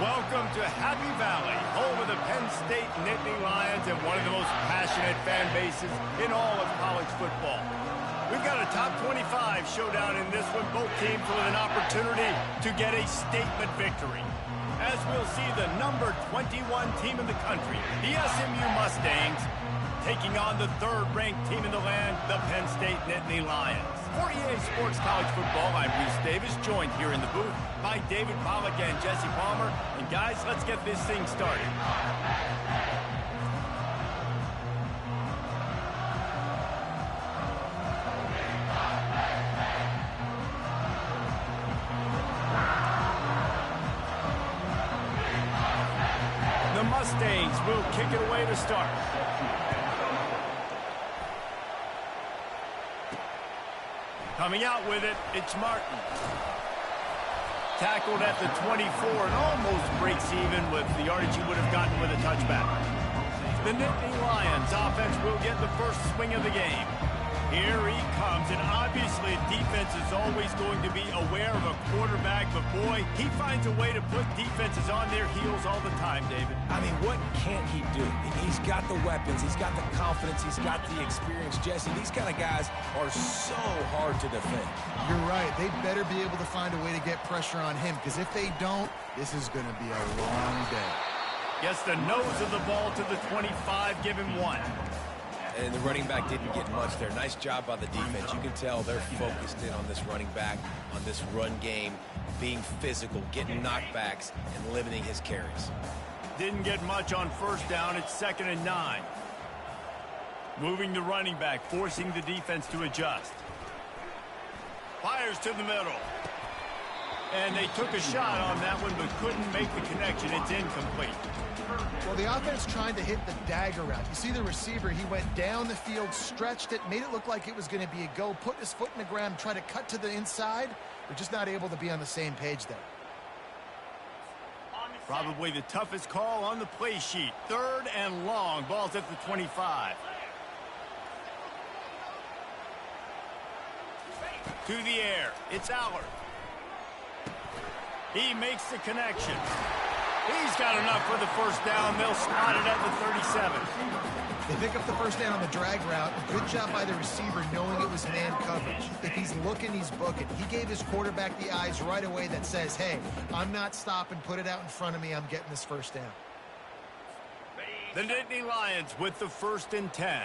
Welcome to Happy Valley, home of the Penn State Nittany Lions and one of the most passionate fan bases in all of college football. We've got a top 25 showdown in this one, both teams with an opportunity to get a statement victory. As we'll see the number 21 team in the country, the SMU Mustangs, taking on the third-ranked team in the land, the Penn State Nittany Lions. For EA Sports College Football, I'm Bruce Davis, joined here in the booth by David Pollack and Jesse Palmer. And guys, let's get this thing started. The Mustangs will kick it away to start. Coming out with it, it's Martin. Tackled at the 24 and almost breaks even with the yardage he would have gotten with a touchback. The Nittany Lions offense will get the first swing of the game. Here he comes, and obviously defense is always going to be aware of a quarterback, but boy, he finds a way to put defenses on their heels all the time, David. I mean, what can't he do? He's got the weapons, he's got the confidence, he's got the experience. Jesse, these kind of guys are so hard to defend. You're right. They better be able to find a way to get pressure on him, because if they don't, this is going to be a long day. Gets the nose of the ball to the 25, give him one. And the running back didn't get much there. Nice job by the defense. You can tell they're focused in on this running back, on this run game, being physical, getting knockbacks, and limiting his carries. Didn't get much on first down. It's 2nd and 9. Moving the running back, forcing the defense to adjust. Fires to the middle. And they took a shot on that one, but couldn't make the connection. It's incomplete. Well, the offense trying to hit the dagger route. You see the receiver, he went down the field, stretched it, made it look like it was going to be a go, put his foot in the ground, try to cut to the inside. They're just not able to be on the same page there. Probably the toughest call on the play sheet. 3rd and long. Ball's at the 25. To the air. It's Allard. He makes the connection. He's got enough for the first down. They'll spot it at the 37. They pick up the first down on the drag route. Good job by the receiver knowing it was man coverage. If he's looking, he's booking. He gave his quarterback the eyes right away that says, hey, I'm not stopping. Put it out in front of me. I'm getting this first down. The Nittany Lions with the 1st and 10.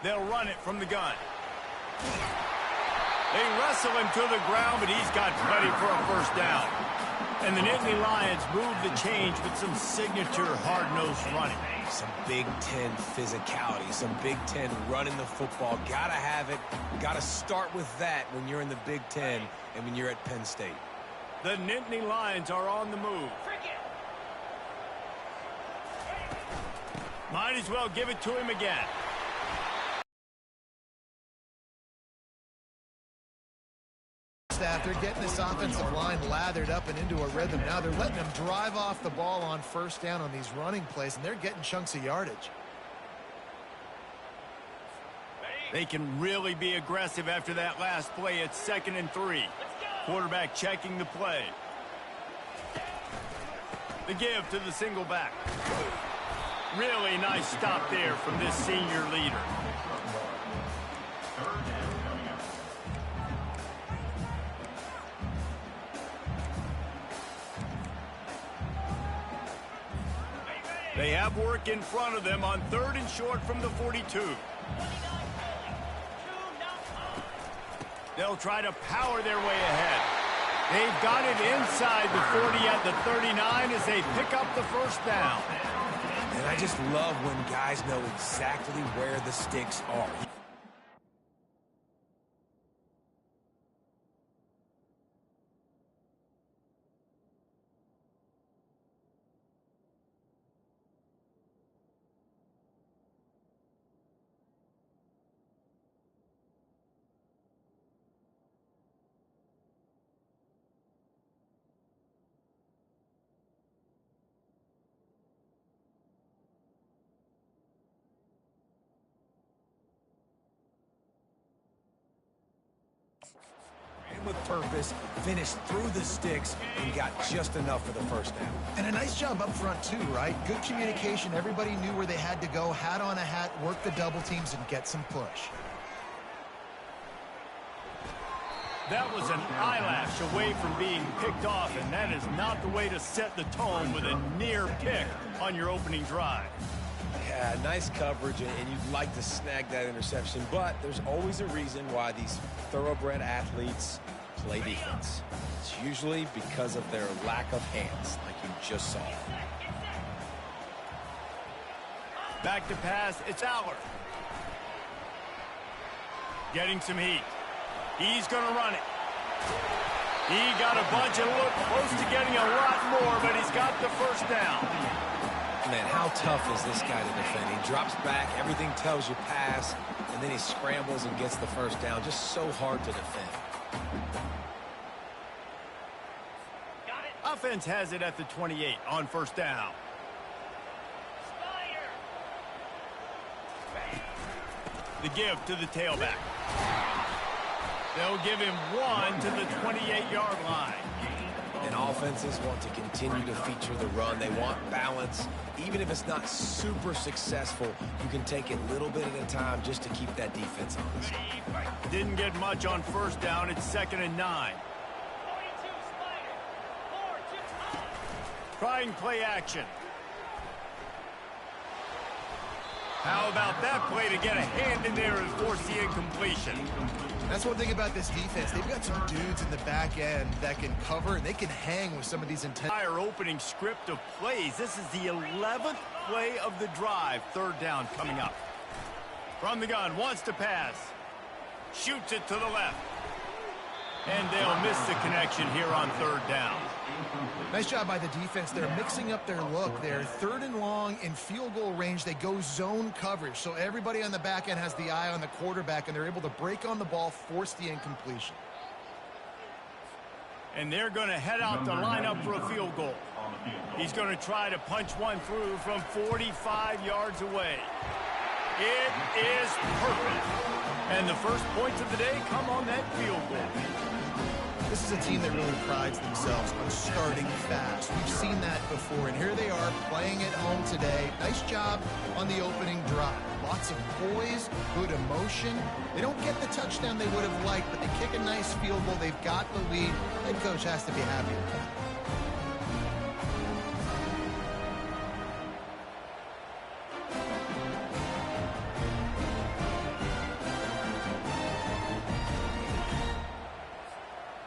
They'll run it from the gun. They wrestle him to the ground, but he's got plenty for a first down. And the Nittany Lions move the change with some signature hard-nosed running. Some Big Ten physicality, some Big Ten running the football. Gotta have it. Gotta start with that when you're in the Big Ten and when you're at Penn State. The Nittany Lions are on the move. Might as well give it to him again. They're getting this offensive line lathered up and into a rhythm. Now they're letting them drive off the ball on first down on these running plays, and they're getting chunks of yardage. They can really be aggressive after that last play. It's 2nd and 3. Quarterback checking the play. The give to the single back. Really nice stop there from this senior leader. They have work in front of them on 3rd and short from the 42. They'll try to power their way ahead. They've got it inside the 40 at the 39 as they pick up the first down. And I just love when guys know exactly where the sticks are. with purpose, finished through the sticks, and got just enough for the first down. And a nice job up front, too, right? Good communication. Everybody knew where they had to go, hat on a hat, work the double teams, and get some push. That was an eyelash away from being picked off, and that is not the way to set the tone with a near pick on your opening drive. Yeah, nice coverage, and you'd like to snag that interception, but there's always a reason why these thoroughbred athletes play defense. It's usually because of their lack of hands, like you just saw. Back to pass, it's Aller. Getting some heat. He's going to run it. He got a bunch and looked close to getting a lot more, but he's got the first down. Man, how tough is this guy to defend? He drops back, everything tells you pass, and then he scrambles and gets the first down. Just so hard to defend. Offense has it at the 28 on first down. The give to the tailback. They'll give him one to the 28-yard line. And offenses want to continue to feature the run. They want balance. Even if it's not super successful, you can take it a little bit at a time just to keep that defense honest. Didn't get much on first down. It's 2nd and 9. Trying play action. How about that play to get a hand in there and force the incompletion? That's one thing about this defense. They've got some dudes in the back end that can cover, and they can hang with some of these intense. Entire opening script of plays. This is the 11th play of the drive. 3rd down coming up. From the gun, wants to pass. Shoots it to the left. And they'll miss the connection here on 3rd down. Nice job by the defense. They're mixing up their look. They're 3rd and long in field goal range. They go zone coverage. So everybody on the back end has the eye on the quarterback, and they're able to break on the ball, force the incompletion. And they're going to head out to line up for a field goal. He's going to try to punch one through from 45 yards away. It is perfect. And the first points of the day come on that field goal. This is a team that really prides themselves on starting fast. We've seen that before, and here they are playing at home today. Nice job on the opening drive. Lots of poise, good emotion. They don't get the touchdown they would have liked, but they kick a nice field goal. They've got the lead. Head coach has to be happy with that.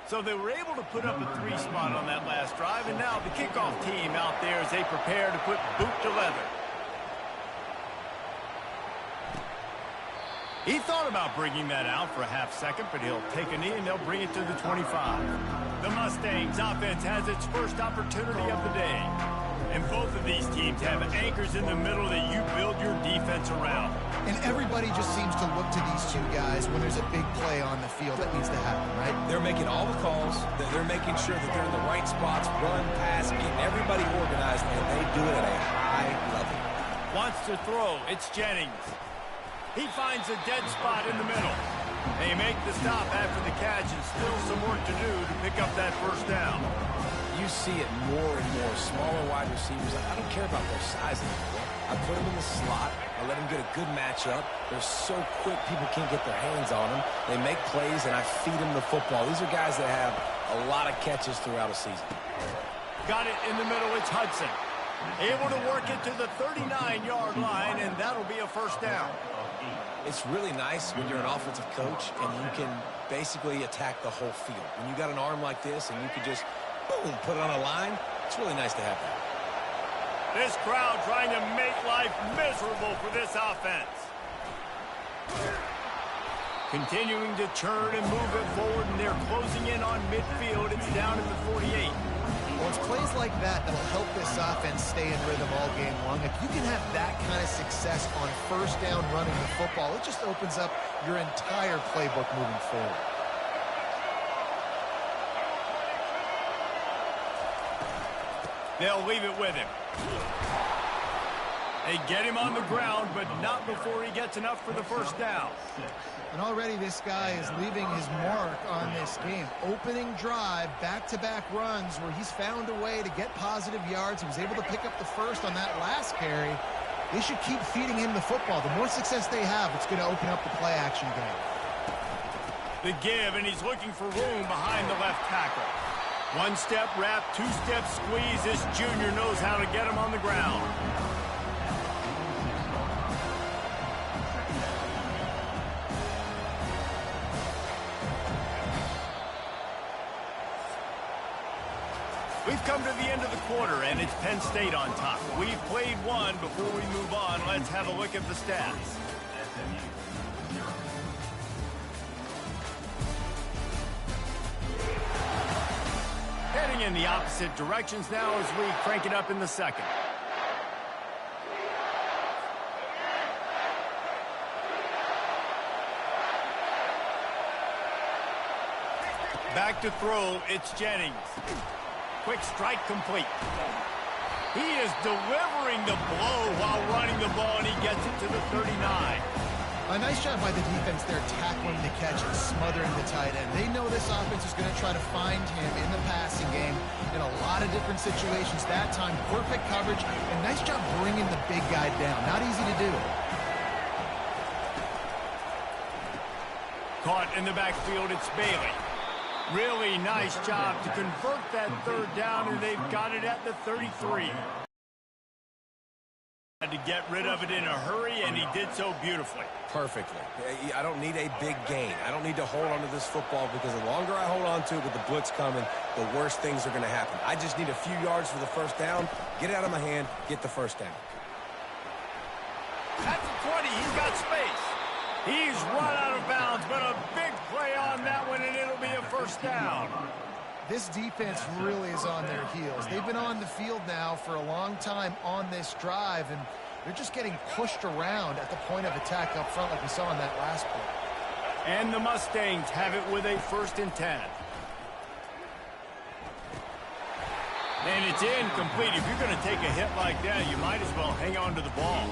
So they were able to put up a 3 spot on that last drive, and now the kickoff team out there as they prepare to put boot to leather. He thought about bringing that out for a half second, but he'll take a knee and they'll bring it to the 25. The Mustangs offense has its first opportunity of the day. And both of these teams have anchors in the middle that you build your defense around. And everybody just seems to look to these two guys when there's a big play on the field that needs to happen, right? They're making all the calls. They're making sure that they're in the right spots, run, pass, getting everybody organized, and they do it at a high level. Wants to throw. It's Jennings. He finds a dead spot in the middle. They make the stop after the catch, and still some work to do to pick up that first down. You see it more and more. Smaller wide receivers, I don't care about their size anymore. I put them in the slot. I let them get a good matchup. They're so quick, people can't get their hands on them. They make plays, and I feed them the football. These are guys that have a lot of catches throughout a season. Got it in the middle. It's Hudson. Able to work it to the 39-yard line, and that'll be a first down. It's really nice when you're an offensive coach and you can basically attack the whole field. When you got an arm like this and you can just, boom, put it on a line, it's really nice to have that. This crowd trying to make life miserable for this offense. Continuing to churn and move it forward, and they're closing in on midfield. It's down at the 48. Well, it's plays like that that'll help this offense stay in rhythm all game long. If you can have that kind of success on first down running the football, it just opens up your entire playbook moving forward. They'll leave it with him. They get him on the ground, but not before he gets enough for the first down. And already this guy is leaving his mark on this game. Opening drive, back-to-back runs where he's found a way to get positive yards. He was able to pick up the first on that last carry. They should keep feeding him the football. The more success they have, it's going to open up the play-action game. The give, and he's looking for room behind the left tackle. One-step wrap, two-step squeeze. This junior knows how to get him on the ground. We've come to the end of the quarter, and it's Penn State on top. We've played one. Before we move on, let's have a look at the stats. Heading in the opposite directions now as we crank it up in the second. Back to throw, it's Jennings. Quick strike complete. He is delivering the blow while running the ball, and he gets it to the 39. A nice job by the defense there, tackling the catch and smothering the tight end. They know this offense is going to try to find him in the passing game in a lot of different situations. That time, perfect coverage, and nice job bringing the big guy down. Not easy to do. Caught in the backfield, it's Bailey. Really nice job to convert that third down, and they've got it at the 33. Had to get rid of it in a hurry, and he did so beautifully. Perfectly. I don't need a big gain. I don't need to hold on to this football because the longer I hold on to it with the blitz coming, the worse things are going to happen. I just need a few yards for the first down, get it out of my hand, get the first down. At the 20, he's got space. He's run out of bounds, but a big play on that one, and it'll be a first down. This defense really is on their heels. They've been on the field now for a long time on this drive, and they're just getting pushed around at the point of attack up front like we saw in that last play. And the Mustangs have it with a 1st and 10. And it's incomplete. If you're going to take a hit like that, you might as well hang on to the ball.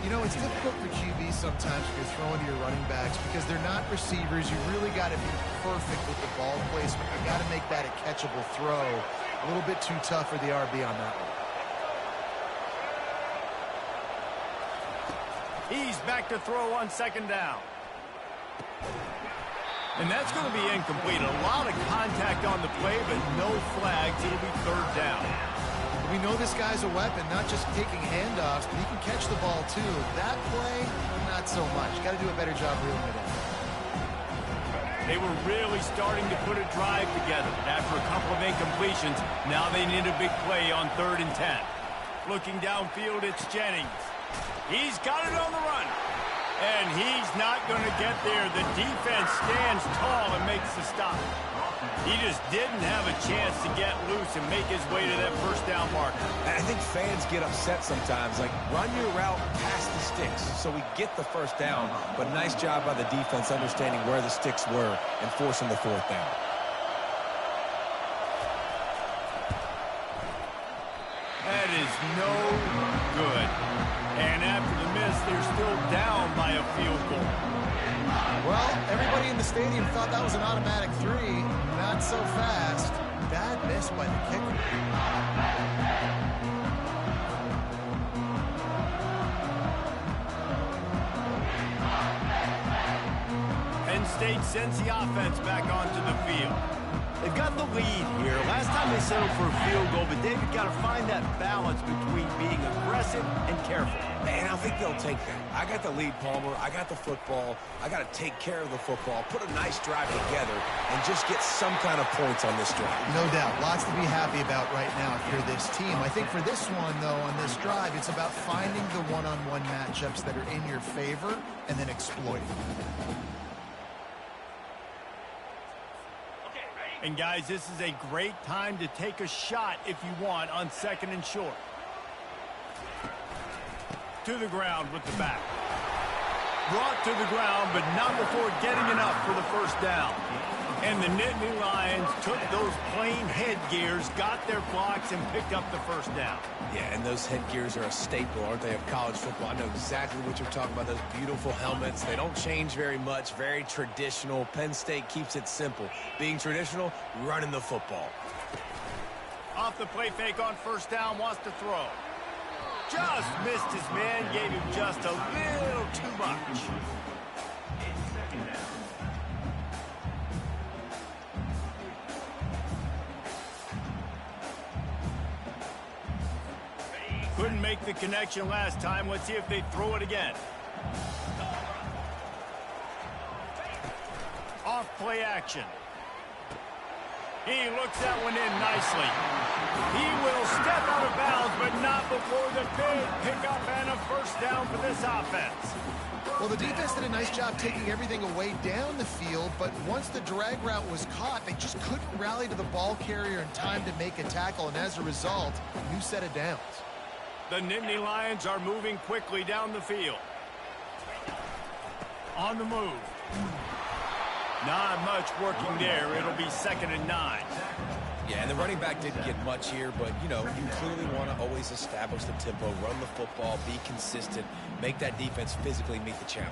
You know, it's difficult for QBs sometimes if you're throwing to your running backs because they're not receivers. You really got to be perfect with the ball placement. You got to make that a catchable throw. A little bit too tough for the RB on that one. He's back to throw on 2nd down. And that's going to be incomplete. A lot of contact on the play, but no flags. It'll be 3rd down. We know this guy's a weapon, not just taking handoffs, but he can catch the ball too. That play, not so much. Got to do a better job reeling it in. They were really starting to put a drive together. After a couple of incompletions, now they need a big play on 3rd and 10. Looking downfield, it's Jennings. He's got it on the run. And he's not going to get there. The defense stands tall and makes the stop. He just didn't have a chance to get loose and make his way to that 1st down marker. I think fans get upset sometimes. Like, run your route past the sticks so we get the 1st down. But nice job by the defense understanding where the sticks were and forcing the 4th down. That is no good. And after the miss, they're still down by a field goal. Well, everybody in the stadium thought that was an automatic 3. Not so fast. Bad miss by the kicker. Penn State sends the offense back onto the field. They've got the lead here. Last time they settled for a field goal, but David got to find that balance between being aggressive and careful. And I think they'll take that. I got the lead, Palmer. I got the football. I got to take care of the football, put a nice drive together, and just get some kind of points on this drive. No doubt. Lots to be happy about right now if you're this team. I think for this one, though, on this drive, it's about finding the one-on-one matchups that are in your favor and then exploiting them. And, guys, this is a great time to take a shot if you want on 2nd and short. To the ground with the back. Brought to the ground, but not before getting enough for the 1st down. And the Nittany Lions took those plain headgears, got their blocks, and picked up the first down. Yeah, and those headgears are a staple, aren't they, of college football? I know exactly what you're talking about, those beautiful helmets. They don't change very much, very traditional. Penn State keeps it simple. Being traditional, running the football. Off the play fake on first down, wants to throw. Just missed his man, gave him just a little too much. Couldn't make the connection last time. Let's see if they throw it again. Off play action. He looks that one in nicely. He will step out of bounds, but not before the big pickup and a first down for this offense. Well, the defense did a nice job taking everything away down the field, but once the drag route was caught, they just couldn't rally to the ball carrier in time to make a tackle, and as a result, new set of downs. The Nittany Lions are moving quickly down the field. On the move. Not much working there. It'll be 2nd and 9. Yeah, and the running back didn't get much here, but, you know, you clearly want to always establish the tempo, run the football, be consistent, make that defense physically meet the challenge.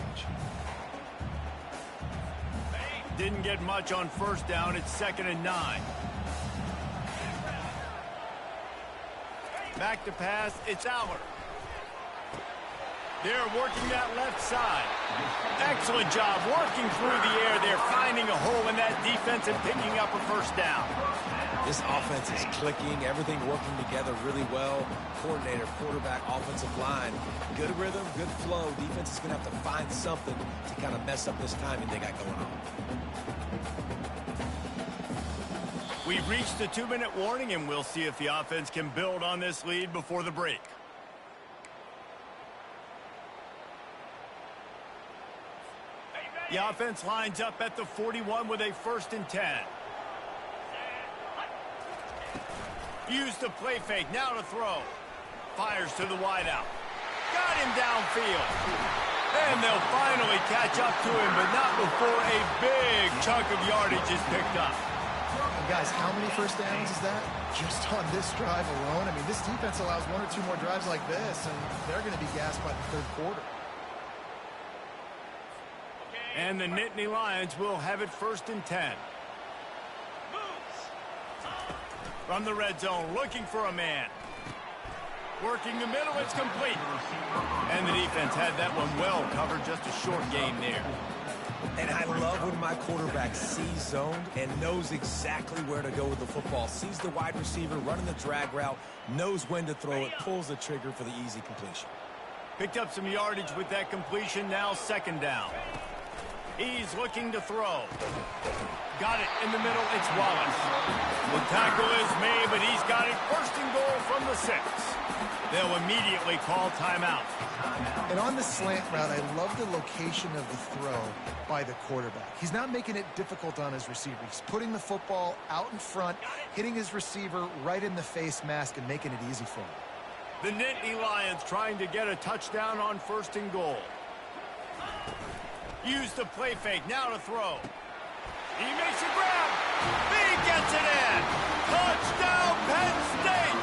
Didn't get much on first down. It's 2nd and 9. Back to pass. It's Aller. They're working that left side. Excellent job working through the air. They're finding a hole in that defense and picking up a first down. This offense is clicking, everything working together really well. Coordinator, quarterback, offensive line. Good rhythm, good flow. Defense is going to have to find something to kind of mess up this timing they got going on. We've reached the 2-minute warning, and we'll see if the offense can build on this lead before the break. The offense lines up at the 41 with a 1st and 10. Use the play fake, now to throw. Fires to the wideout. Got him downfield. And they'll finally catch up to him, but not before a big chunk of yardage is picked up. And guys, how many first downs is that? Just on this drive alone? I mean, this defense allows 1 or 2 more drives like this, and they're going to be gassed by the 3rd quarter. And the Nittany Lions will have it 1st and 10. From the red zone, looking for a man. Working the middle, it's complete. And the defense had that one well covered, just a short gain there. And I love when my quarterback sees zoned and knows exactly where to go with the football. Sees the wide receiver running the drag route, knows when to throw it, pulls the trigger for the easy completion. Picked up some yardage with that completion, now 2nd down. He's looking to throw. Got it in the middle, it's Wallace. The tackle is made, but he's got it 1st and goal from the 6. They'll immediately call timeout. And on the slant route, I love the location of the throw by the quarterback. He's not making it difficult on his receiver. He's putting the football out in front, hitting his receiver right in the face mask and making it easy for him. The Nittany Lions trying to get a touchdown on 1st and goal. Use the play fake, now to throw. He makes a grab. He gets it in. Touchdown, Penn State.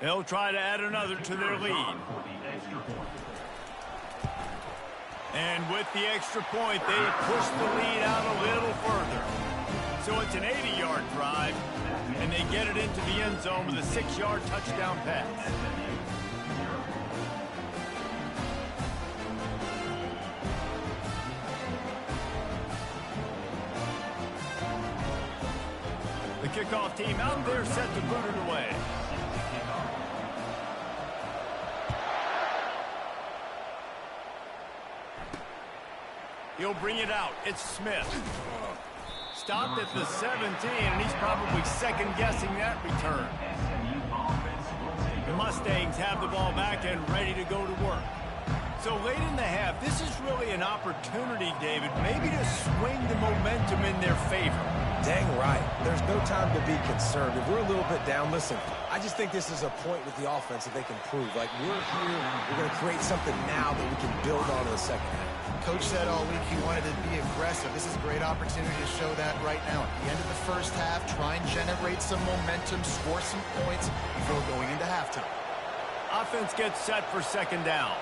They'll try to add another to their lead. And with the extra point, they push the lead out a little further. So it's an 80-yard drive, and they get it into the end zone with a 6-yard touchdown pass. The kickoff team out there set to boot it away. He'll bring it out. It's Smith. stopped at the 17, and he's probably second-guessing that return. The Mustangs have the ball back and ready to go to work. So late in the half, this is really an opportunity, David, maybe to swing the momentum in their favor. Dang right. There's no time to be concerned. If we're a little bit down, listen, I just think this is a point with the offense that they can prove. Like, we're here, we're going to create something now that we can build on in the second half. Coach said all week he wanted to be aggressive. This is a great opportunity to show that right now. At the end of the first half, try and generate some momentum, score some points before going into halftime. Offense gets set for second down.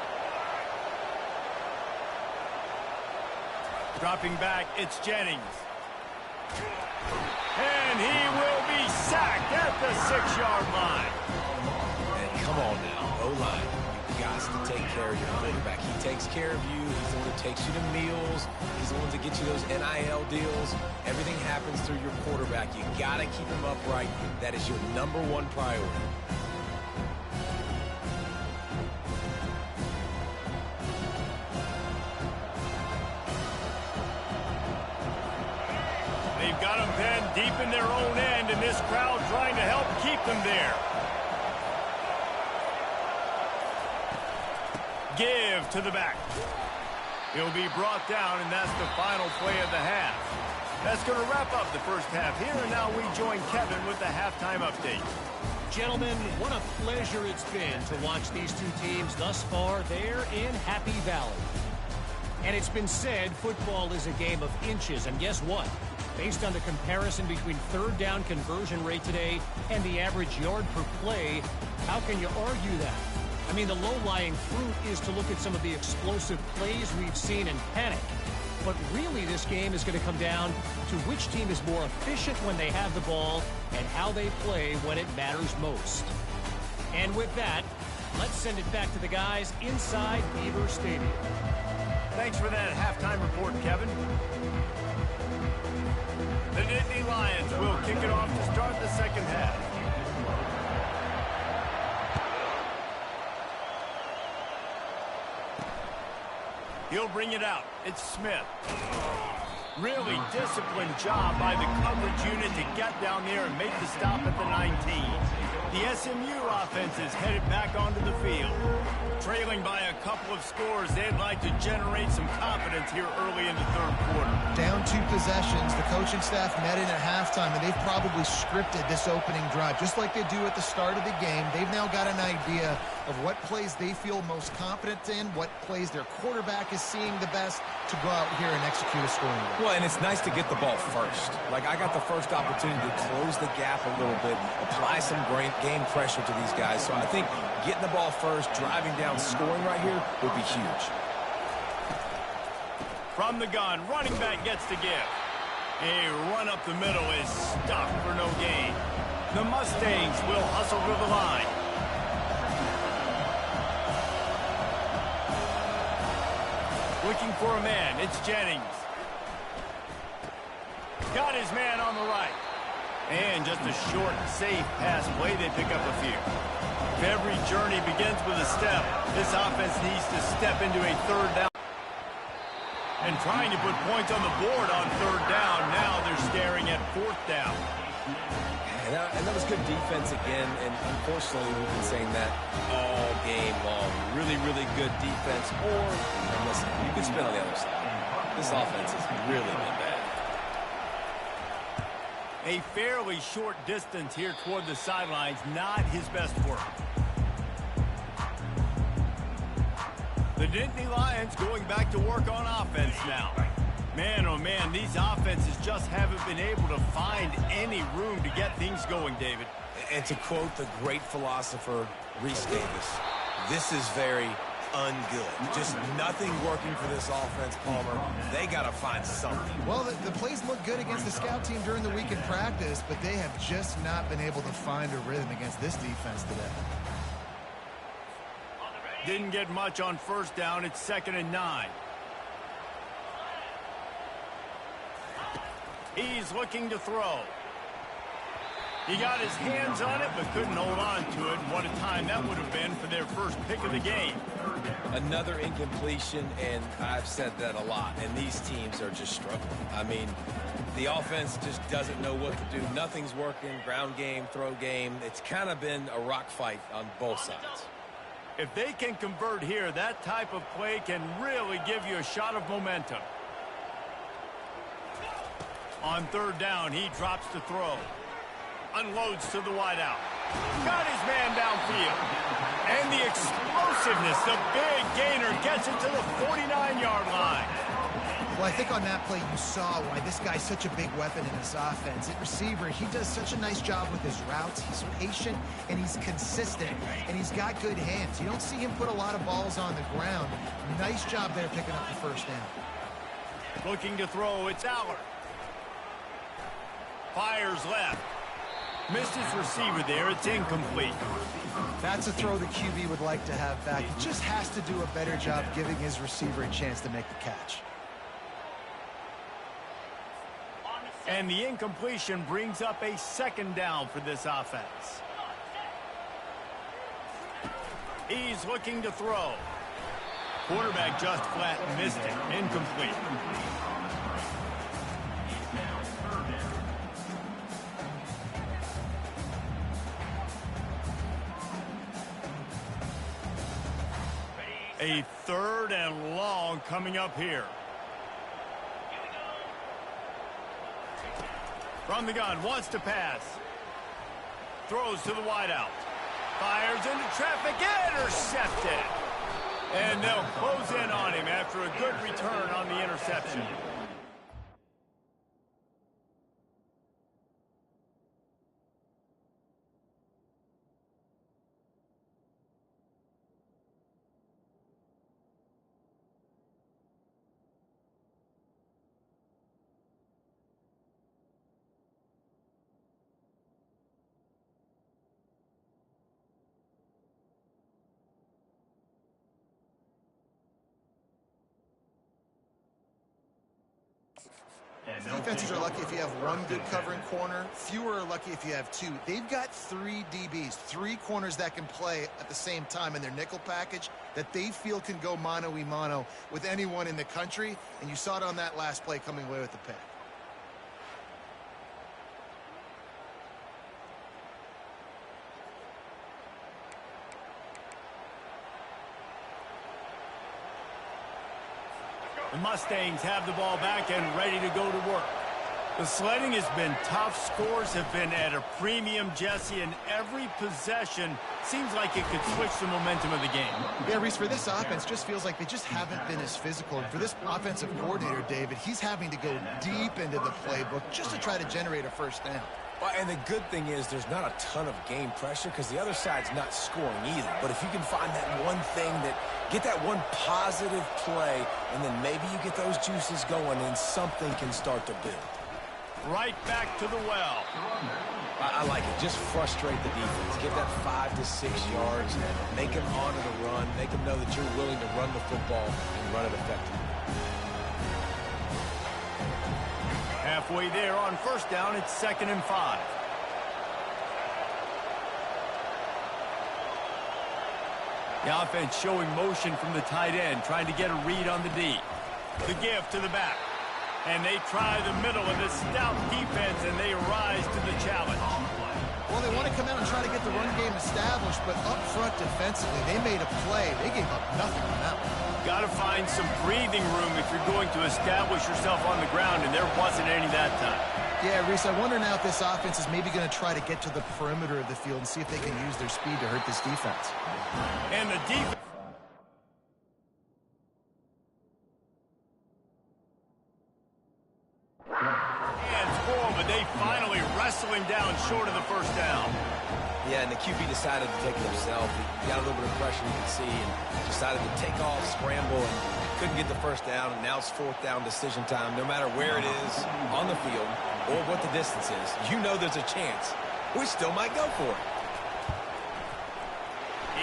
Dropping back, it's Jennings. And he will be sacked at the 6-yard line. And come on now, O-line. You've got to take care of your quarterback. He takes care of you. He's the one who takes you to meals. He's the one that gets you those NIL deals. Everything happens through your quarterback. You got to keep him upright. That is your #1 priority. They've got them, Penn, deep in their own end, and this crowd trying to help keep them there. Give to the back. He'll be brought down, and that's the final play of the half. That's going to wrap up the first half here, and now we join Kevin with the halftime update. Gentlemen, what a pleasure it's been to watch these two teams thus far there in Happy Valley. And it's been said football is a game of inches, and guess what? Based on the comparison between third down conversion rate today and the average yard per play, how can you argue that? I mean, the low-lying fruit is to look at some of the explosive plays we've seen and panic. But really, this game is going to come down to which team is more efficient when they have the ball and how they play when it matters most. And with that, let's send it back to the guys inside Beaver Stadium. Thanks for that halftime report, Kevin. The Nittany Lions will kick it off to start the second half. He'll bring it out. It's Smith. Really disciplined job by the coverage unit to get down there and make the stop at the 19. The SMU offense is headed back onto the field. Trailing by a couple of scores, they'd like to generate some confidence here early in the third quarter. Down 2 possessions, the coaching staff met in at halftime, and they've probably scripted this opening drive. Just like they do at the start of the game, they've now got an idea of what plays they feel most confident in, what plays their quarterback is seeing the best to go out here and execute a scoring drive. Well, and it's nice to get the ball first. Like, I got the first opportunity to close the gap a little bit, apply some game pressure to these guys. So I think getting the ball first, driving down, scoring right here would be huge. From the gun, running back gets to give. A run up the middle is stopped for no gain. The Mustangs will hustle to the line. Looking for a man, it's Jennings. Got his man on the right. And just a short, safe pass play, they pick up a few. If every journey begins with a step, this offense needs to step into a third down. And trying to put points on the board on third down. Now they're staring at fourth down. And that was good defense again, and unfortunately we've been saying that all game long. Really, really good defense, and listen, you can spin on the other side. This offense has really been bad. A fairly short distance here toward the sidelines, not his best work. The Nittany Lions going back to work on offense now. Man, oh man, these offenses just haven't been able to find any room to get things going, David. And to quote the great philosopher, Reese Davis, this is very ungood. Just nothing working for this offense, Palmer. They got to find something. Well, the plays look good against the scout team during the week in practice, but they have just not been able to find a rhythm against this defense today. Didn't get much on first down. It's 2nd and 9. He's looking to throw. He got his hands on it, but couldn't hold on to it. What a time that would have been for their first pick of the game. Another incompletion, and I've said that a lot, and these teams are just struggling. I mean, The offense just doesn't know what to do. Nothing's working. Ground game, throw game. It's kind of been a rock fight on both sides. If they can convert here, that type of play can really give you a shot of momentum. On third down, he drops to throw. Unloads to the wideout. Got his man downfield. And the explosiveness, the big gainer gets it to the 49-yard line. Well, I think on that play you saw why this guy's such a big weapon in this offense. At receiver, he does such a nice job with his routes. He's patient, and he's consistent, and he's got good hands. You don't see him put a lot of balls on the ground. Nice job there picking up the first down. Looking to throw, it's Allard. Fires left. Missed his receiver there. It's incomplete. That's a throw the QB would like to have back. He just has to do a better job giving his receiver a chance to make the catch. And the incompletion brings up a second down for this offense. He's looking to throw. Quarterback just flat missed it. Incomplete. A third and long coming up here. From the gun, wants to pass. Throws to the wideout. Fires into traffic, intercepted. And they'll close in on him after a good return on the interception. Defenses are lucky if you have one good covering corner. Fewer are lucky if you have two. They've got three DBs, three corners that can play at the same time in their nickel package that they feel can go mano-a-mano with anyone in the country. And you saw it on that last play coming away with the pick. The Mustangs have the ball back and ready to go to work. The sledding has been tough. Scores have been at a premium, Jesse, and every possession seems like it could switch the momentum of the game. Yeah, Reese, for this offense, just feels like they just haven't been as physical. And for this offensive coordinator, David, he's having to go deep into the playbook just to try to generate a first down. Well, and the good thing is there's not a ton of game pressure because the other side's not scoring either. But if you can find that one thing get that one positive play, and then maybe you get those juices going and something can start to build. Right back to the well. I like it. Just frustrate the defense. Give that 5 to 6 yards. Make them honor the run. Make them know that you're willing to run the football and run it effectively. Halfway there on first down, it's 2nd and 5. The offense showing motion from the tight end, trying to get a read on the D. The give to the back. And they try the middle of this stout defense, and they rise to the challenge. Well, they want to come out and try to get the run game established, but up front defensively, they made a play. They gave up nothing on that one. Got to find some breathing room if you're going to establish yourself on the ground, and there wasn't any that time. Yeah, Reese, I wonder now if this offense is maybe going to try to get to the perimeter of the field and see if they can use their speed to hurt this defense. And the defense. Hands full, but they finally wrestle him down short of the first down. Yeah, and the QB decided to take it himself. He got a little bit of pressure, you can see, and decided to take off, scramble, and couldn't get the first down. And now it's 4th down decision time. No matter where it is on the field or what the distance is, you know there's a chance. We still might go for it.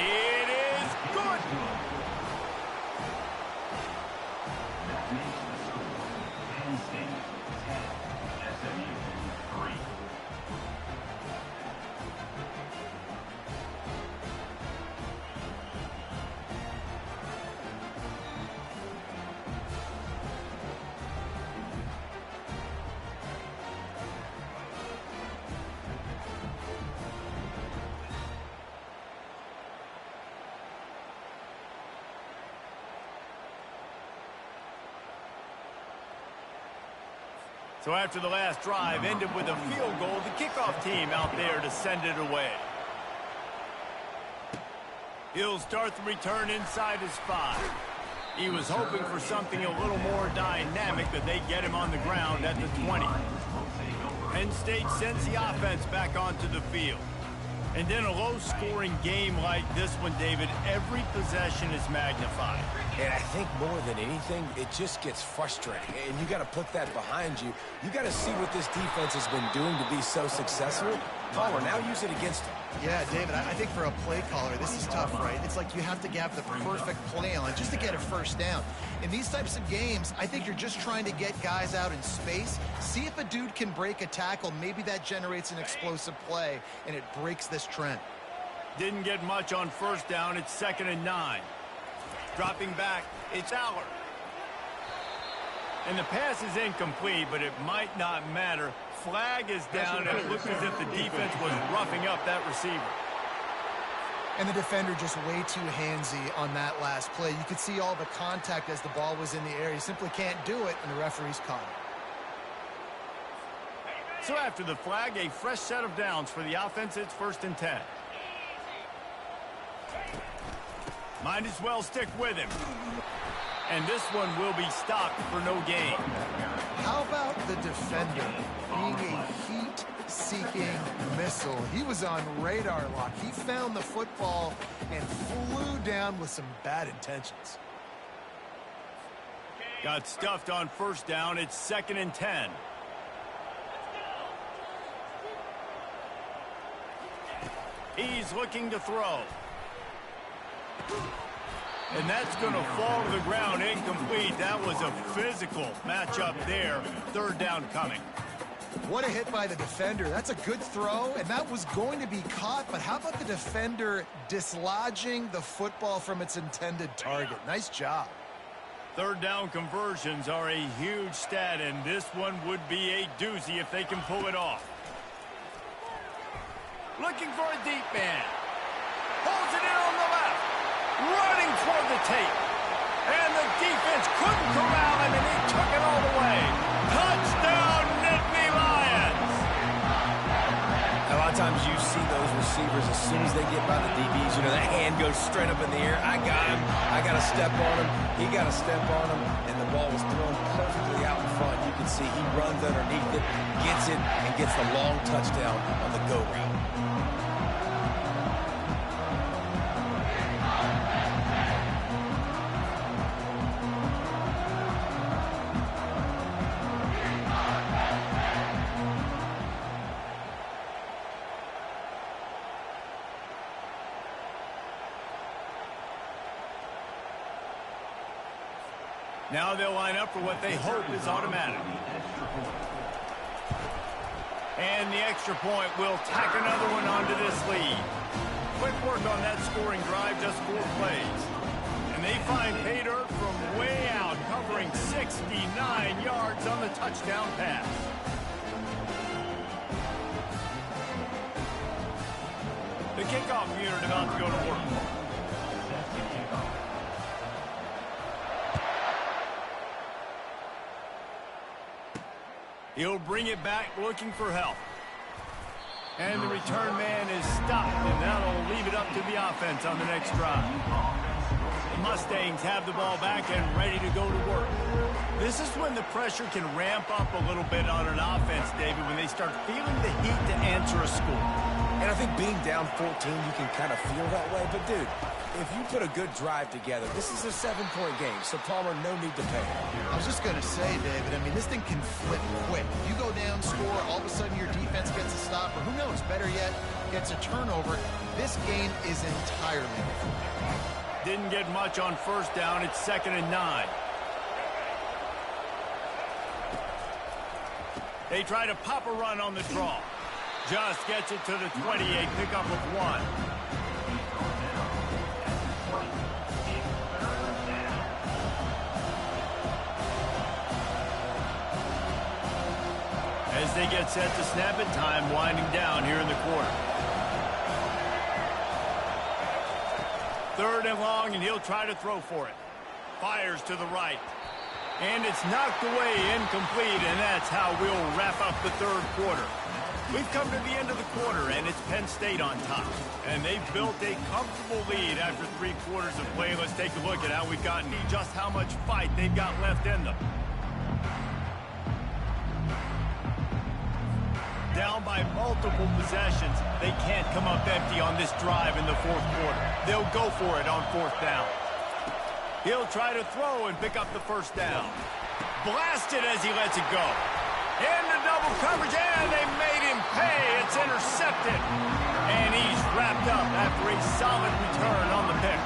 It is good. Penn State 10, SMU 3. So after the last drive ended with a field goal, the kickoff team out there to send it away. He'll start the return inside his 5. He was hoping for something a little more dynamic, but they get him on the ground at the 20. Penn State sends the offense back onto the field. And in a low-scoring game like this one, David, every possession is magnified. And I think more than anything, it just gets frustrating. And you got to put that behind you. You got to see what this defense has been doing to be so successful. Caller, now use it against him. Yeah, David, I think for a play caller, this is tough, right? It's like you have to have the perfect play on just to get a first down. In these types of games, I think you're just trying to get guys out in space, see if a dude can break a tackle. Maybe that generates an explosive play, and it breaks this trend. Didn't get much on first down. It's 2nd and 9. Dropping back, it's Aller. And the pass is incomplete, but it might not matter. Flag is down, and it looks as if the defense was roughing up that receiver. And the defender just way too handsy on that last play. You could see all the contact as the ball was in the air. He simply can't do it, and the referee's caught it. So after the flag, a fresh set of downs for the offense. It's 1st and 10. Might as well stick with him. And this one will be stopped for no gain. How about the defender being a heat-seeking missile? He was on radar lock. He found the football and flew down with some bad intentions. Got stuffed on first down. It's 2nd and 10. He's looking to throw. And that's going to fall to the ground incomplete. That was a physical matchup there. 3rd down coming. What a hit by the defender. That's a good throw, and that was going to be caught. But how about the defender dislodging the football from its intended target? Nice job. 3rd down conversions are a huge stat, and this one would be a doozy if they can pull it off. Looking for a deep man. Holds it in on the left. Running toward the tape. And the defense couldn't corral him, and he took it all the way. Touchdown, Nittany Lions! A lot of times you see those receivers as soon as they get by the DBs, you know, that hand goes straight up in the air. I got him. I got to step on him. He got to step on him, and the ball was thrown perfectly out in front. You can see he runs underneath it, gets it, and gets the long touchdown on the go route. Now they'll line up for what they hope is automatic. And the extra point will tack another one onto this lead. Quick work on that scoring drive, just 4 plays. And they find pay dirt from way out, covering 69 yards on the touchdown pass. The kickoff unit about to go to work. He'll bring it back looking for help. And the return man is stopped, and that'll leave it up to the offense on the next drive. The Mustangs have the ball back and ready to go to work. This is when the pressure can ramp up a little bit on an offense, David, when they start feeling the heat to answer a score. And I think being down 14, you can kind of feel that way. But, dude, if you put a good drive together, this is a 7-point game, so Palmer, no need to pay. I was just going to say, David, I mean, this thing can flip quick. You go down, score, all of a sudden your defense gets a stop, or who knows, better yet, gets a turnover. This game is entirely different. Didn't get much on first down. It's 2nd and 9. They try to pop a run on the draw. Just gets it to the 28, pick up of 1. As they get set to snap it, time winding down here in the quarter. 3rd and long, and he'll try to throw for it. Fires to the right. And it's knocked away, incomplete, and that's how we'll wrap up the third quarter. We've come to the end of the quarter, and it's Penn State on top. And they've built a comfortable lead after 3 quarters of play. Let's take a look at how we've gotten, just how much fight they've got left in them. Down by multiple possessions, they can't come up empty on this drive in the fourth quarter. They'll go for it on 4th down. He'll try to throw and pick up the first down. Blasted as he lets it go. Into double coverage, and they made him pay. It's intercepted. And he's wrapped up after a solid return on the pick.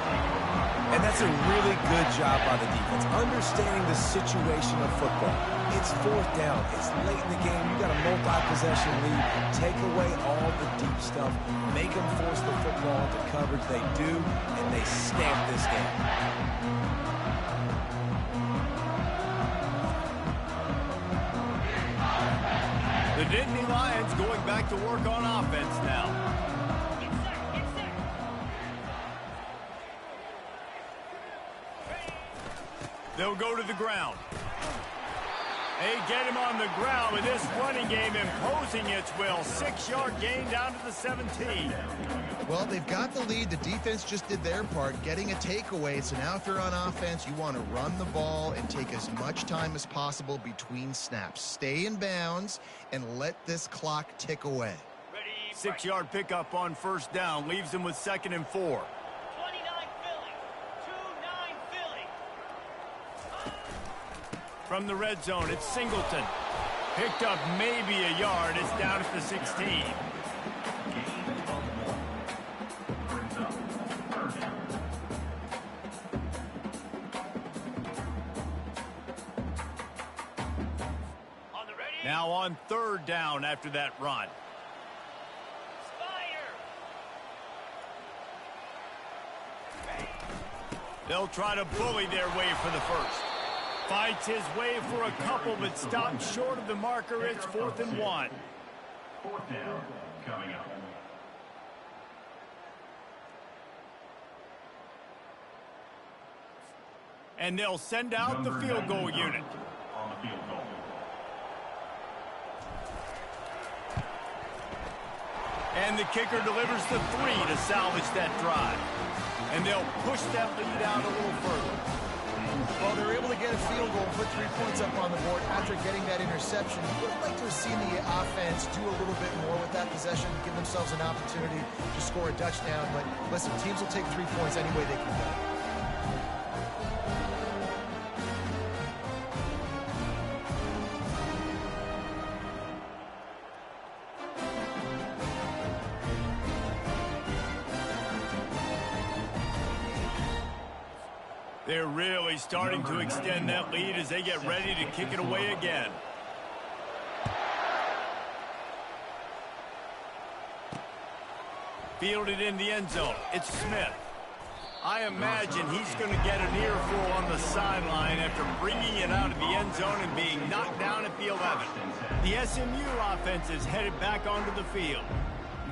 And that's a really good job by the defense, understanding the situation of football. It's 4th down. It's late in the game. You got a multi-possession lead. Take away all the deep stuff. Make them force the football into coverage. They do, and they stamp this game. The Nittany Lions going back to work on offense now. They'll go to the ground. They get him on the ground with this running game imposing its will. 6-yard gain down to the 17. Well, they've got the lead. The defense just did their part, getting a takeaway. So now if they're on offense, you want to run the ball and take as much time as possible between snaps. Stay in bounds and let this clock tick away. 6-yard pickup on 1st down. Leaves them with 2nd and 4. From the red zone, it's Singleton. Picked up maybe a yard. It's down at the 16. Now on 3rd down after that run. They'll try to bully their way for the first. Fights his way for a couple, but stops short of the marker. It's 4th and 1. 4th down coming up. And they'll send out the field goal unit. On the field goal. And the kicker delivers the 3 to salvage that drive. And they'll push that lead out a little further. Well, they're able to get a field goal, put 3 points up on the board after getting that interception. Would have liked to have seen the offense do a little bit more with that possession, give themselves an opportunity to score a touchdown. But listen, teams will take 3 points any way they can go. They're really starting to extend that lead as they get ready to kick it away again. Fielded in the end zone. It's Smith. I imagine he's going to get an earful on the sideline after bringing it out of the end zone and being knocked down at the 11. The SMU offense is headed back onto the field.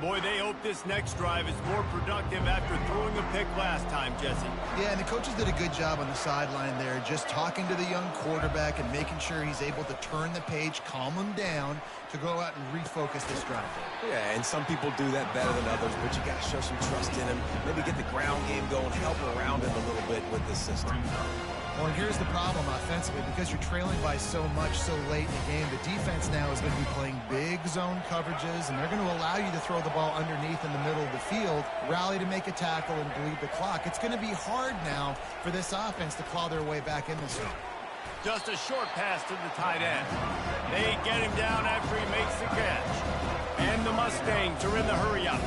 Boy, they hope this next drive is more productive after throwing a pick last time, Jesse. Yeah, and the coaches did a good job on the sideline there, just talking to the young quarterback and making sure he's able to turn the page, calm him down to go out and refocus this drive. Yeah, and some people do that better than others, but you got to show some trust in him. Maybe get the ground game going, help around him a little bit with this system. Well, and here's the problem offensively. Because you're trailing by so much so late in the game, the defense now is going to be playing big zone coverages, and they're going to allow you to throw the ball underneath in the middle of the field, rally to make a tackle, and bleed the clock. It's going to be hard now for this offense to claw their way back in this game. Just a short pass to the tight end. They get him down after he makes the catch. And the Mustangs are in the hurry-up.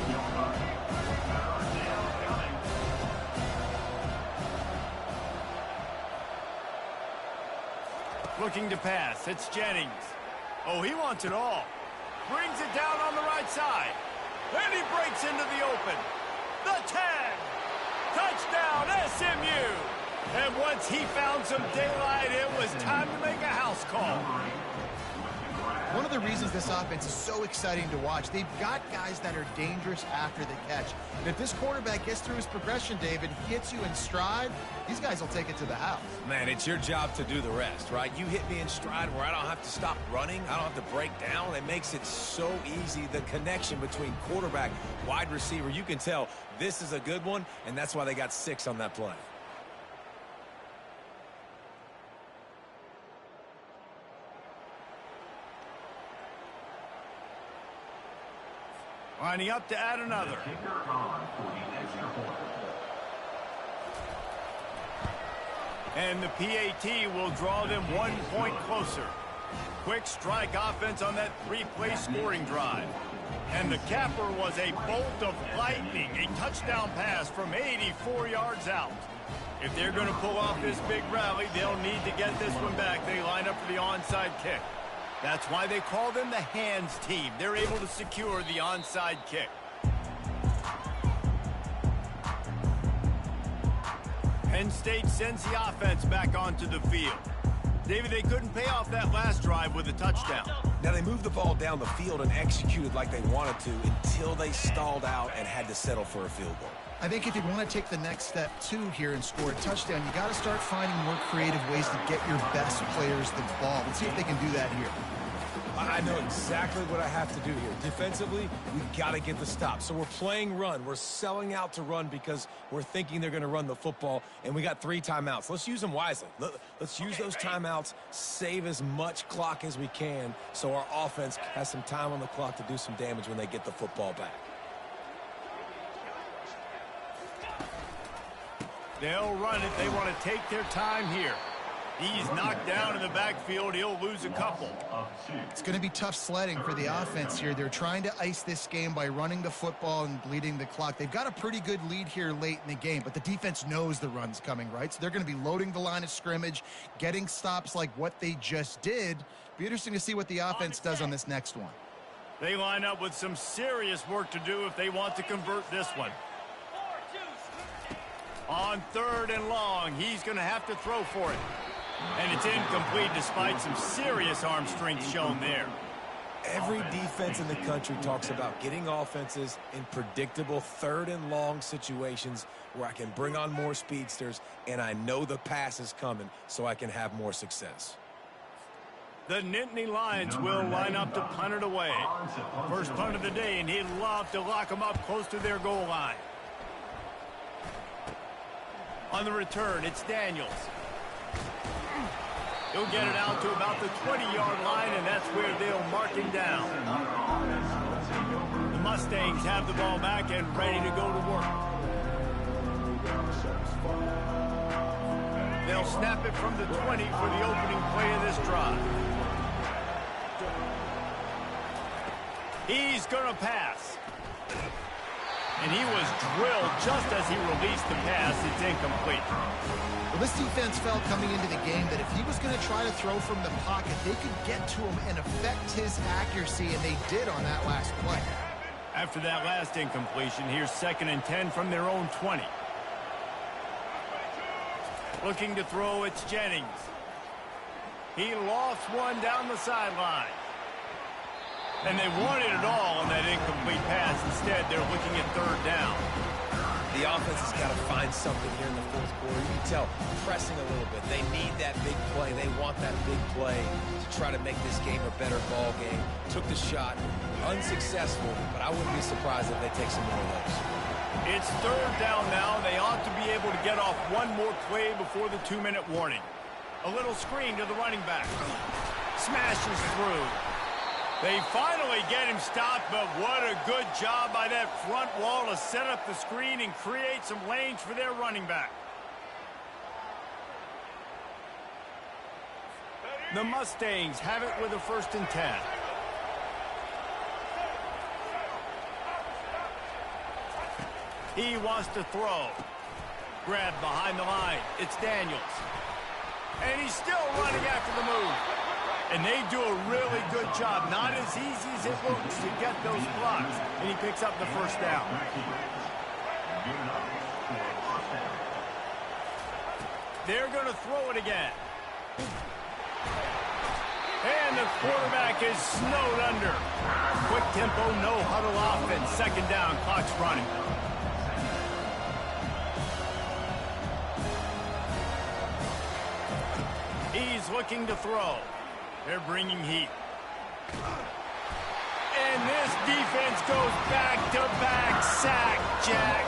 Looking to pass. It's Jennings. Oh, he wants it all. Brings it down on the right side. And he breaks into the open. The 10. Touchdown, SMU. And once he found some daylight, it was time to make a house call. One of the reasons this offense is so exciting to watch, they've got guys that are dangerous after the catch. And if this quarterback gets through his progression, David, hits you in stride, these guys will take it to the house. Man, it's your job to do the rest, right? You hit me in stride where I don't have to stop running. I don't have to break down. It makes it so easy. The connection between quarterback, wide receiver, you can tell this is a good one, and that's why they got 6 on that play. Lining up to add another. Kicker on for the extra point. And the PAT will draw them 1 point closer. Quick strike offense on that 3-play scoring drive. And the capper was a bolt of lightning, a touchdown pass from 84 yards out. If they're going to pull off this big rally, they'll need to get this one back. They line up for the onside kick. That's why they call them the hands team. They're able to secure the onside kick. Penn State sends the offense back onto the field. David, they couldn't pay off that last drive with a touchdown. Now, they moved the ball down the field and executed like they wanted to until they stalled out and had to settle for a field goal. I think if you want to take the next step, too, here and score a touchdown, you got to start finding more creative ways to get your best players the ball. Let's see if they can do that here. I know exactly what I have to do here. Defensively, we got to get the stop. So we're playing run. We're selling out to run because we're thinking they're going to run the football, and we got 3 timeouts. Let's use them wisely. Let's use those timeouts, save as much clock as we can so our offense has some time on the clock to do some damage when they get the football back. They'll run it. They want to take their time here. He's knocked down in the backfield. He'll lose a couple. It's going to be tough sledding for the offense here. They're trying to ice this game by running the football and bleeding the clock. They've got a pretty good lead here late in the game, but the defense knows the run's coming, right? So they're going to be loading the line of scrimmage, getting stops like what they just did. Be interesting to see what the offense does on this next one. They line up with some serious work to do if they want to convert this one. On 3rd and long, he's going to have to throw for it. And it's incomplete despite some serious arm strength shown there. Every defense in the country talks about getting offenses in predictable 3rd and long situations where I can bring on more speedsters and I know the pass is coming so I can have more success. The Nittany Lions will line up to punt it away. First punt of the day, and he'd love to lock them up close to their goal line. On the return, it's Daniels. He'll get it out to about the 20-yard line, and that's where they'll mark him down. The Mustangs have the ball back and ready to go to work. They'll snap it from the 20 for the opening play of this drive. He's going to pass. And he was drilled just as he released the pass. It's incomplete. Well, this defense felt coming into the game that if he was going to try to throw from the pocket, they could get to him and affect his accuracy, and they did on that last play. After that last incompletion, here's 2nd and 10 from their own 20. Looking to throw, it's Jennings. He lost one down the sideline. And they wanted it all on that incomplete pass. Instead, they're looking at 3rd down. The offense has got to find something here in the 4th quarter. You can tell, pressing a little bit. They need that big play. They want that big play to try to make this game a better ball game. Took the shot, unsuccessful, but I wouldn't be surprised if they take some more of those. It's 3rd down now. They ought to be able to get off one more play before the 2-minute warning. A little screen to the running back. Smashes through. They finally get him stopped, but what a good job by that front wall to set up the screen and create some lanes for their running back. The Mustangs have it with a 1st and 10. He wants to throw. Grabbed behind the line. It's Daniels. And he's still running after the move. And they do a really good job. Not as easy as it looks to get those blocks. And he picks up the 1st down. They're going to throw it again. And the quarterback is snowed under. Quick tempo, no huddle offense. Second down, clock's running. He's looking to throw. They're bringing heat. And this defense goes back-to-back sack, Jack.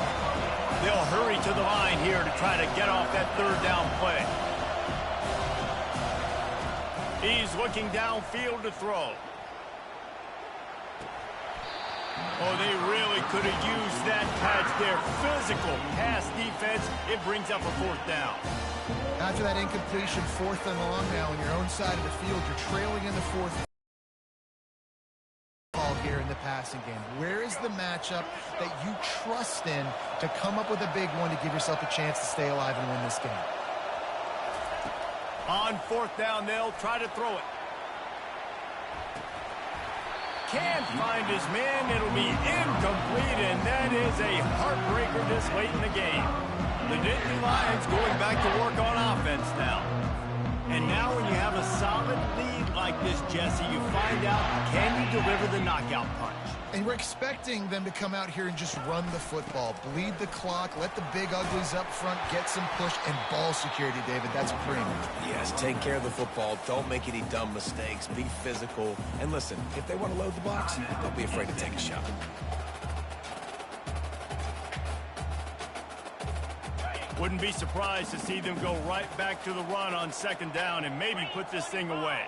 They'll hurry to the line here to try to get off that third down play. He's looking downfield to throw. Oh, they really could have used that patch there. Physical pass defense. It brings up a fourth down. After that incompletion, 4th and long now on your own side of the field, you're trailing in the 4th ball here in the passing game. Where is the matchup that you trust in to come up with a big one to give yourself a chance to stay alive and win this game? On 4th down, they'll try to throw it. Can't find his man. It'll be incomplete, and that is a heartbreaker this late in the game. The Nittany Lions going back to work on offense now. And now when you have a solid lead like this, Jesse, you find out, can you deliver the knockout punch? And we're expecting them to come out here and just run the football, bleed the clock, let the big uglies up front get some push, and ball security, David. That's premium. Yes, take care of the football. Don't make any dumb mistakes. Be physical. And listen, if they want to load the box, don't be afraid to take a shot. Wouldn't be surprised to see them go right back to the run on 2nd down and maybe put this thing away.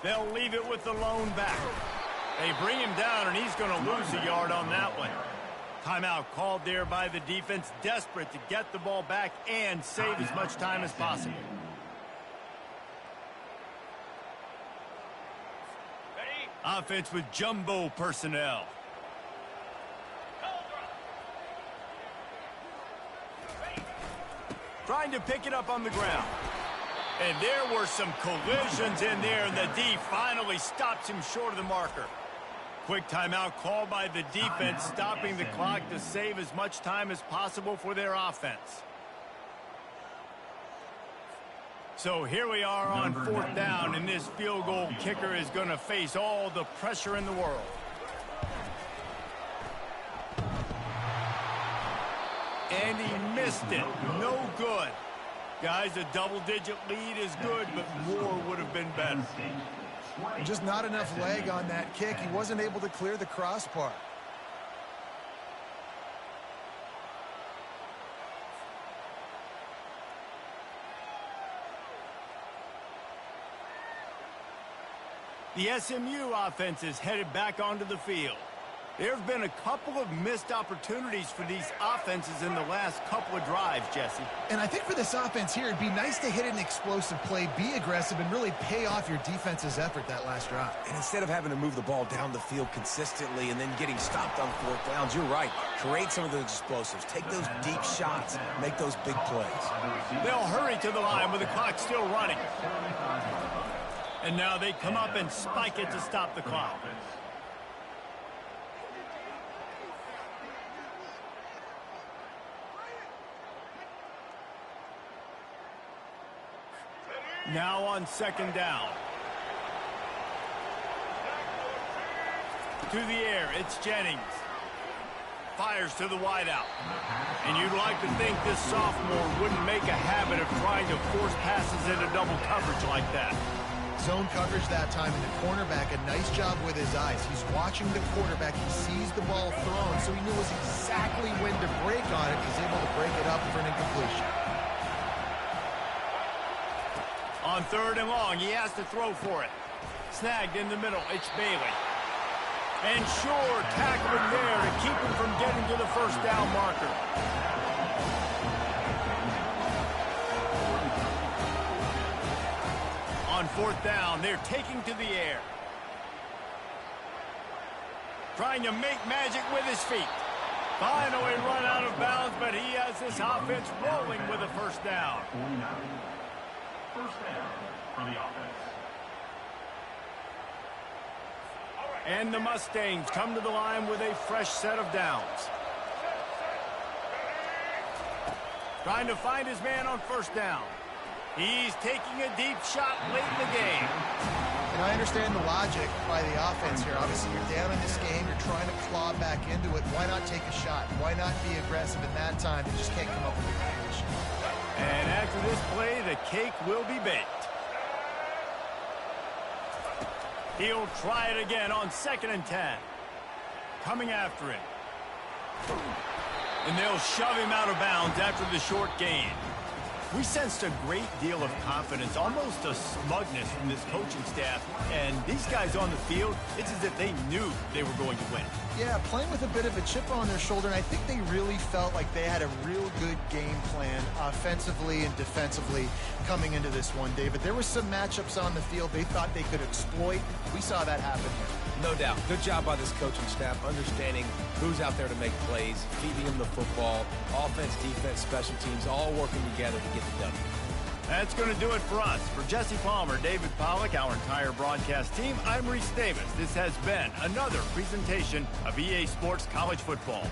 They'll leave it with the lone back. They bring him down, and he's going to lose a yard on that one. Timeout called there by the defense, desperate to get the ball back and save as much time as possible. Offense with jumbo personnel. Trying to pick it up on the ground. And there were some collisions in there, and the D finally stops him short of the marker. Quick timeout called by the defense, stopping the clock to save as much time as possible for their offense. So here we are on 4th down, and this field goal kicker is going to face all the pressure in the world. And he missed it. No good. Guys, a double-digit lead is good, but more would have been better. Just not enough leg on that kick. He wasn't able to clear the crossbar. The SMU offense is headed back onto the field. There have been a couple of missed opportunities for these offenses in the last couple of drives, Jesse. And I think for this offense here, it'd be nice to hit an explosive play, be aggressive, and really pay off your defense's effort that last drive. And instead of having to move the ball down the field consistently and then getting stopped on 4th downs, you're right. Create some of those explosives. Take those deep shots. Make those big plays. They'll hurry to the line with the clock still running. And now they come up and spike it to stop the clock. Now on 2nd down. To the air, it's Jennings. Fires to the wideout. And you'd like to think this sophomore wouldn't make a habit of trying to force passes into double coverage like that. Zone coverage that time, and the cornerback, a nice job with his eyes. He's watching the quarterback. He sees the ball thrown, so he knew exactly when to break on it. He's able to break it up for an incompletion. On 3rd and long, he has to throw for it. Snagged in the middle, it's Bailey. And sure, tackling there to keep him from getting to the 1st down marker. On 4th down, they're taking to the air. Trying to make magic with his feet. Finally run out of bounds, but he has this offense rolling with a 1st down. 49. 1st down for the offense. And the Mustangs come to the line with a fresh set of downs. Trying to find his man on 1st down. He's taking a deep shot late in the game. And I understand the logic by the offense here. Obviously, you're down in this game. You're trying to claw back into it. Why not take a shot? Why not be aggressive in that time? You just can't come up with a completion. And after this play, the cake will be baked. He'll try it again on 2nd and 10. Coming after it. And they'll shove him out of bounds after the short gain. We sensed a great deal of confidence, almost a smugness from this coaching staff. And these guys on the field, it's as if they knew they were going to win. Yeah, playing with a bit of a chip on their shoulder, and I think they really felt like they had a real good game plan offensively and defensively coming into this one, David. There were some matchups on the field they thought they could exploit. We saw that happen here. No doubt. Good job by this coaching staff, understanding who's out there to make plays, feeding them the football, offense, defense, special teams, all working together to get the W. That's going to do it for us. For Jesse Palmer, David Pollack, our entire broadcast team, I'm Reese Davis. This has been another presentation of EA Sports College Football.